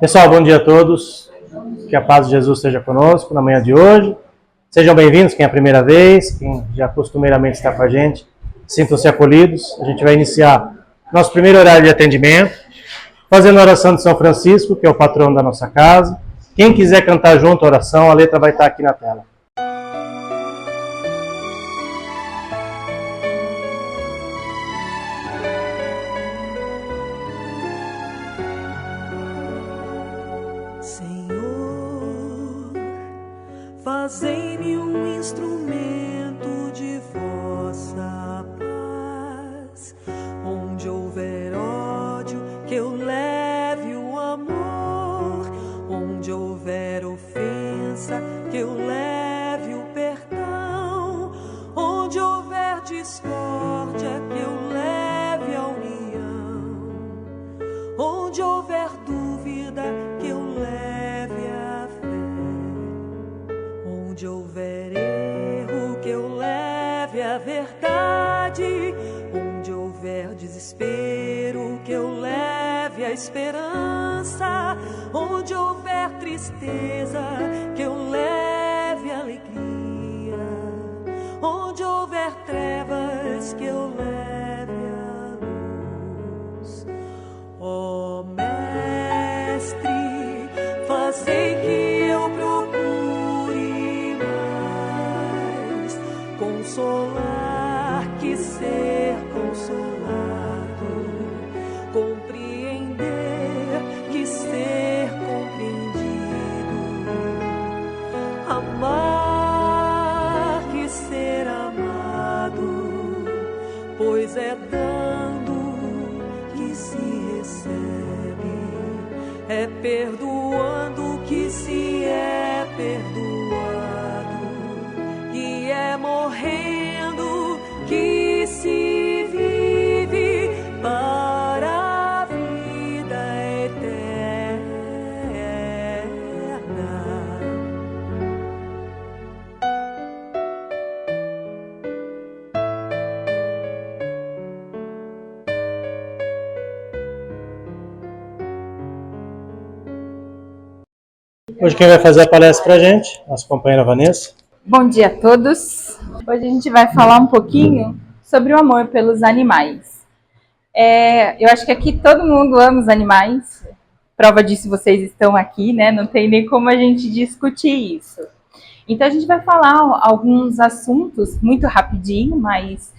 Pessoal, bom dia a todos. Que a paz de Jesus esteja conosco na manhã de hoje. Sejam bem-vindos, quem é a primeira vez, quem já costumeiramente está com a gente, sintam-se acolhidos. A gente vai iniciar nosso primeiro horário de atendimento, fazendo a oração de São Francisco, que é o patrono da nossa casa. Quem quiser cantar junto a oração, a letra vai estar aqui na tela. Fazei-me um instrumento de vossa paz. Onde houver ódio, que eu leve o amor. Onde houver ofensa, que eu leve o perdão. Onde houver discórdia, que eu leve a união. Onde houver dúvida, que eu leve a fé. Onde houver erro, que eu leve a verdade. Onde houver desespero, que eu leve a esperança. Onde houver tristeza, que eu leve a alegria. Onde houver trevas, que eu leve a luz. Ó Mestre, fazei que eu procure mais consolar que ser consolado, compreender que ser compreendido, amar que ser amado, pois é dando que se recebe, é perdoando que se é perdoado, e é morrendo que se vive para a vida eterna. Hoje quem vai fazer a palestra para a gente, nossa companheira Vanessa. Bom dia a todos. Hoje a gente vai falar um pouquinho sobre o amor pelos animais. Eu acho que aqui todo mundo ama os animais. Prova disso vocês estão aqui, né? Não tem nem como a gente discutir isso. Então a gente vai falar alguns assuntos muito rapidinho, mas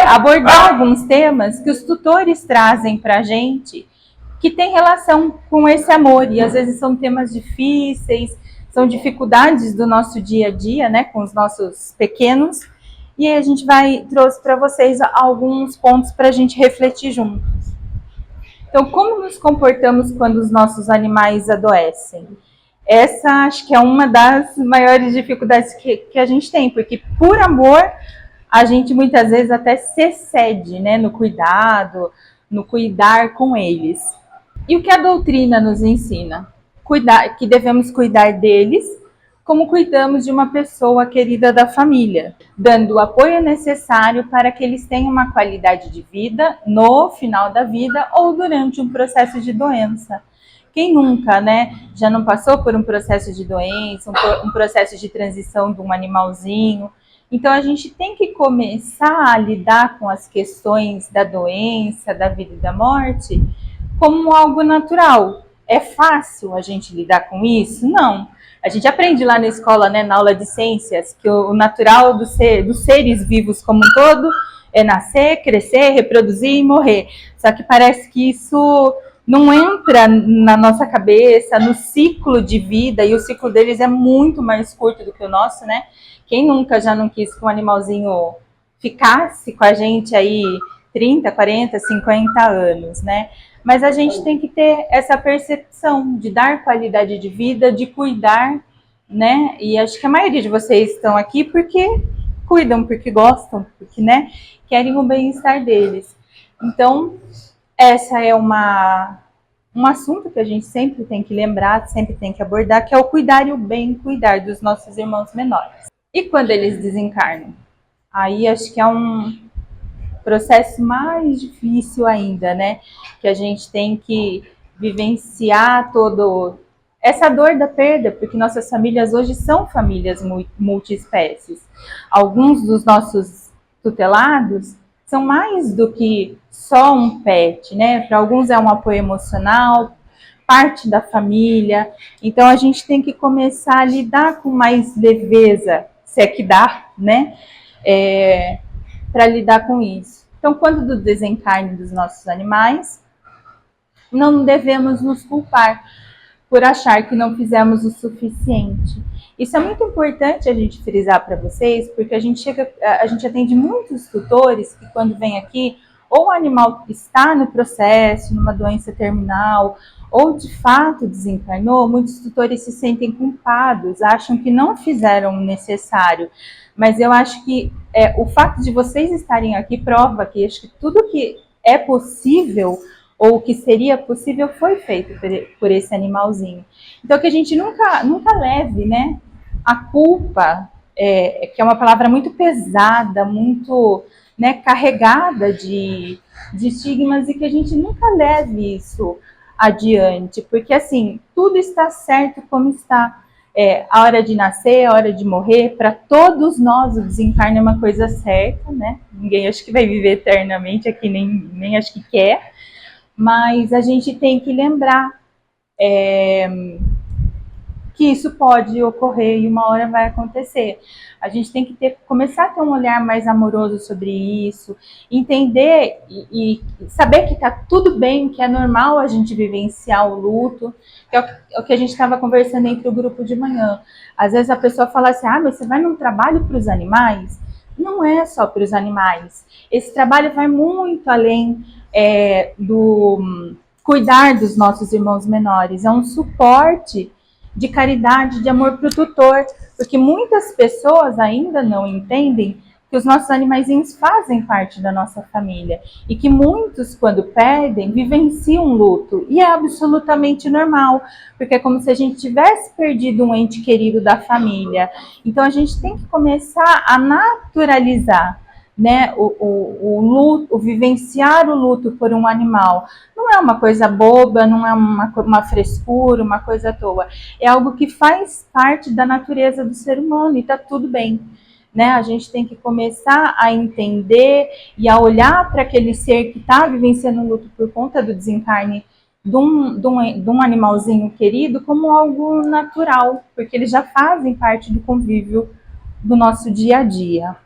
abordar alguns temas que os tutores trazem para a gente que tem relação com esse amor, e às vezes são temas difíceis, são dificuldades do nosso dia a dia, né, com os nossos pequenos, e aí a gente trouxe para vocês alguns pontos para a gente refletir juntos. Então, como nos comportamos quando os nossos animais adoecem? Essa acho que é uma das maiores dificuldades que a gente tem, porque por amor a gente muitas vezes até se excede, né, no cuidado, no cuidar com eles. E o que a doutrina nos ensina? Que devemos cuidar deles como cuidamos de uma pessoa querida da família, dando o apoio necessário para que eles tenham uma qualidade de vida no final da vida ou durante um processo de doença. Quem nunca, né, já não passou por um processo de doença, um processo de transição de um animalzinho? Então a gente tem que começar a lidar com as questões da doença, da vida e da morte como algo natural. É fácil a gente lidar com isso? Não. A gente aprende lá na escola, né, na aula de ciências, que o natural dos seres vivos como um todo é nascer, crescer, reproduzir e morrer. Só que parece que isso não entra na nossa cabeça, no ciclo de vida, e o ciclo deles é muito mais curto do que o nosso, né? Quem nunca já não quis que um animalzinho ficasse com a gente aí 30, 40, 50 anos, né? Mas a gente tem que ter essa percepção de dar qualidade de vida, de cuidar, né? E acho que a maioria de vocês estão aqui porque cuidam, porque gostam, porque, né, querem o bem-estar deles. Então, essa é um assunto que a gente sempre tem que lembrar, sempre tem que abordar, que é o cuidar e o bem cuidar dos nossos irmãos menores. E quando eles desencarnam? Aí acho que é um processo mais difícil ainda, né? Que a gente tem que vivenciar todo essa dor da perda, porque nossas famílias hoje são famílias multiespécies. Alguns dos nossos tutelados são mais do que só um pet, né? Para alguns é um apoio emocional, parte da família. Então a gente tem que começar a lidar com mais leveza, se é que dá, né? Para lidar com isso. Então, quando do desencarne dos nossos animais, não devemos nos culpar por achar que não fizemos o suficiente. Isso é muito importante a gente frisar para vocês, porque a gente atende muitos tutores que quando vem aqui, ou o animal está no processo, numa doença terminal, ou de fato desencarnou, muitos tutores se sentem culpados, acham que não fizeram o necessário. Mas eu acho que o fato de vocês estarem aqui prova que acho que tudo que é possível ou o que seria possível foi feito por esse animalzinho. Então que a gente nunca leve, né, a culpa, que é uma palavra muito pesada, muito, né, carregada de estigmas, e que a gente nunca leve isso adiante, porque assim, tudo está certo como está. A hora de nascer, a hora de morrer, para todos nós o desencarne é uma coisa certa, né? Ninguém acho que vai viver eternamente aqui, nem acho que quer, mas a gente tem que lembrar que isso pode ocorrer e uma hora vai acontecer. A gente tem que começar a ter um olhar mais amoroso sobre isso, entender e saber que está tudo bem, que é normal a gente vivenciar o luto, que é o que a gente estava conversando entre o grupo de manhã. Às vezes a pessoa fala assim, mas você vai num trabalho para os animais? Não é só para os animais. Esse trabalho vai muito além do cuidar dos nossos irmãos menores. É um suporte de caridade, de amor para o tutor, porque muitas pessoas ainda não entendem que os nossos animaizinhos fazem parte da nossa família e que muitos, quando perdem, vivenciam um luto, e é absolutamente normal, porque é como se a gente tivesse perdido um ente querido da família. Então a gente tem que começar a naturalizar, né, o luto, o vivenciar o luto por um animal. Não é uma coisa boba, não é uma frescura, uma coisa à toa. É algo que faz parte da natureza do ser humano e está tudo bem. Né? A gente tem que começar a entender e a olhar para aquele ser que está vivenciando o luto por conta do desencarne de um animalzinho querido como algo natural, porque eles já fazem parte do convívio do nosso dia a dia.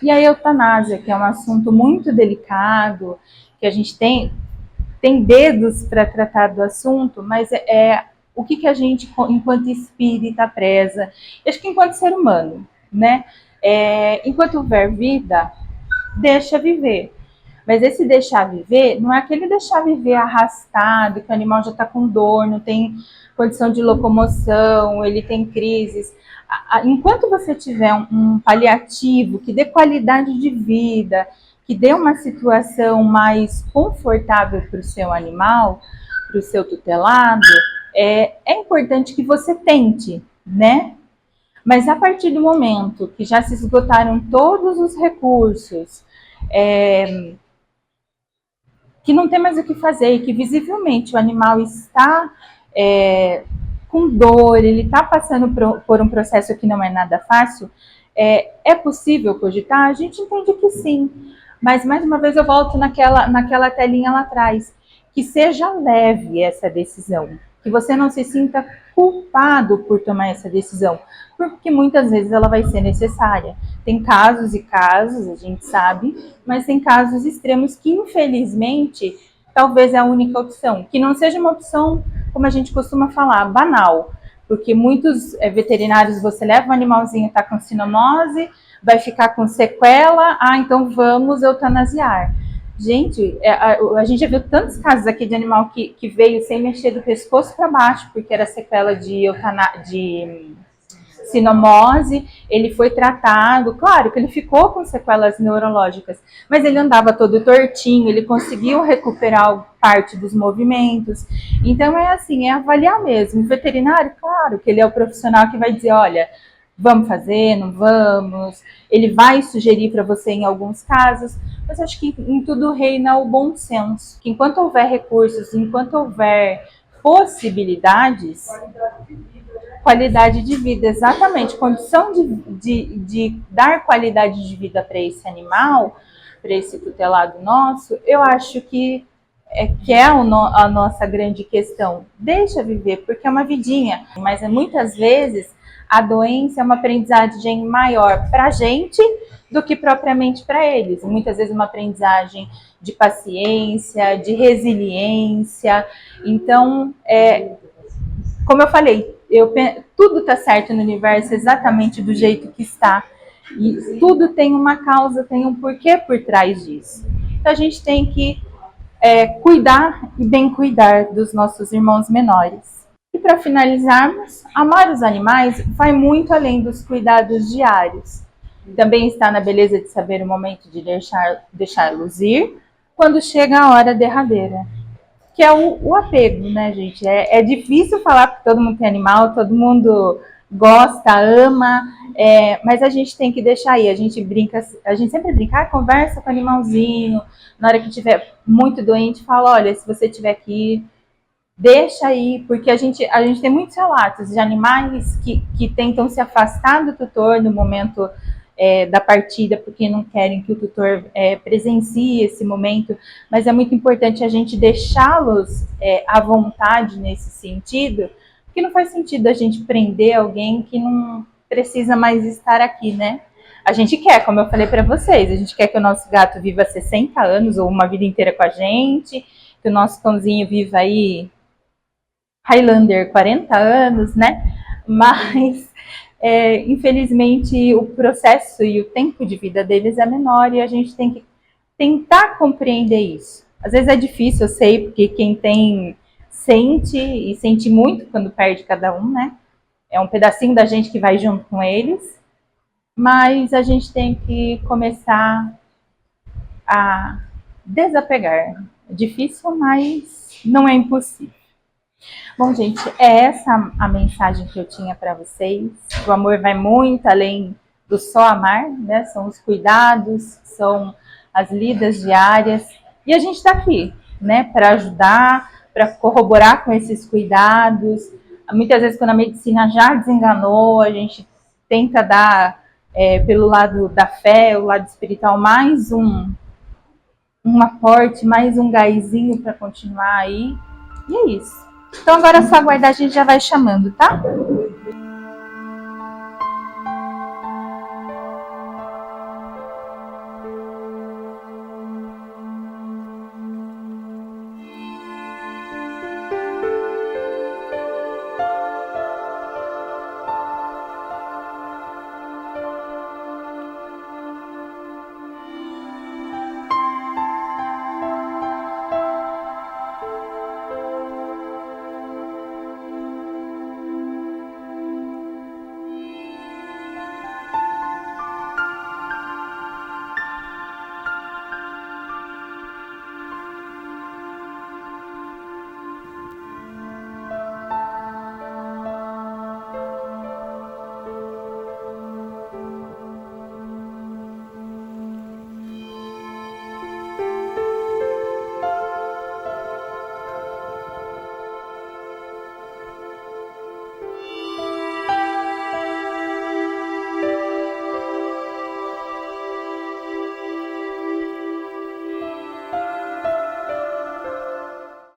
E a eutanásia, que é um assunto muito delicado, que a gente tem dedos para tratar do assunto, mas o que a gente, enquanto espírita, preza, acho que enquanto ser humano, né? Enquanto houver vida, deixa viver. Mas esse deixar viver, não é aquele deixar viver arrastado, que o animal já está com dor, não tem condição de locomoção, ele tem crises. Enquanto você tiver um paliativo que dê qualidade de vida, que dê uma situação mais confortável para o seu animal, para o seu tutelado, é importante que você tente, né? Mas a partir do momento que já se esgotaram todos os recursos, que não tem mais o que fazer e que visivelmente o animal está com dor, ele está passando por um processo que não é nada fácil, é possível cogitar? A gente entende que sim. Mas, mais uma vez, eu volto naquela telinha lá atrás. Que seja leve essa decisão. Que você não se sinta culpado por tomar essa decisão. Porque muitas vezes ela vai ser necessária. Tem casos e casos, a gente sabe, mas tem casos extremos que, infelizmente, talvez é a única opção. Que não seja uma opção, como a gente costuma falar, banal. Porque muitos veterinários, você leva um animalzinho que está com sinomose, vai ficar com sequela, então vamos eutanasiar. Gente, a gente já viu tantos casos aqui de animal que veio sem mexer do pescoço para baixo, porque era sequela de sinomose, ele foi tratado, claro que ele ficou com sequelas neurológicas, mas ele andava todo tortinho, ele conseguiu recuperar parte dos movimentos. Então é assim, é avaliar mesmo. O veterinário, claro que ele é o profissional que vai dizer, olha, vamos fazer, não vamos, ele vai sugerir para você em alguns casos, mas acho que em tudo reina o bom senso. Que enquanto houver recursos, enquanto houver possibilidades, qualidade de vida, exatamente, condição de dar qualidade de vida para esse animal, para esse tutelado nosso, eu acho que é a nossa grande questão. Deixa viver, porque é uma vidinha, mas muitas vezes a doença é uma aprendizagem maior para a gente do que propriamente para eles. Muitas vezes uma aprendizagem de paciência, de resiliência. Então, como eu falei, tudo está certo no universo exatamente do jeito que está. E tudo tem uma causa, tem um porquê por trás disso. Então a gente tem que cuidar e bem cuidar dos nossos irmãos menores. E para finalizarmos, amar os animais vai muito além dos cuidados diários. Também está na beleza de saber o momento de deixá-los ir quando chega a hora derradeira. Que é o apego, né, gente? É difícil falar porque todo mundo tem animal, todo mundo gosta, ama, mas a gente tem que deixar aí. A gente sempre brinca, conversa com o animalzinho. Na hora que estiver muito doente, fala, olha, se você tiver aqui, deixa aí, porque a gente tem muitos relatos de animais que tentam se afastar do tutor no momento da partida, porque não querem que o tutor presencie esse momento, mas é muito importante a gente deixá-los à vontade nesse sentido, porque não faz sentido a gente prender alguém que não precisa mais estar aqui, né? A gente quer, como eu falei para vocês, a gente quer que o nosso gato viva 60 anos ou uma vida inteira com a gente, que o nosso cãozinho viva aí Highlander 40 anos, né? Mas infelizmente o processo e o tempo de vida deles é menor e a gente tem que tentar compreender isso. Às vezes é difícil, eu sei, porque quem tem sente e sente muito quando perde cada um, né? É um pedacinho da gente que vai junto com eles, mas a gente tem que começar a desapegar. É difícil, mas não é impossível. Bom, gente, é essa a mensagem que eu tinha para vocês. O amor vai muito além do só amar, né? São os cuidados, são as lidas diárias. E a gente está aqui, né, para ajudar, para corroborar com esses cuidados. Muitas vezes, quando a medicina já desenganou, a gente tenta dar, pelo lado da fé, o lado espiritual, mais um aporte, mais um gásinho para continuar aí. E é isso. Então agora é só aguardar, a gente já vai chamando, tá?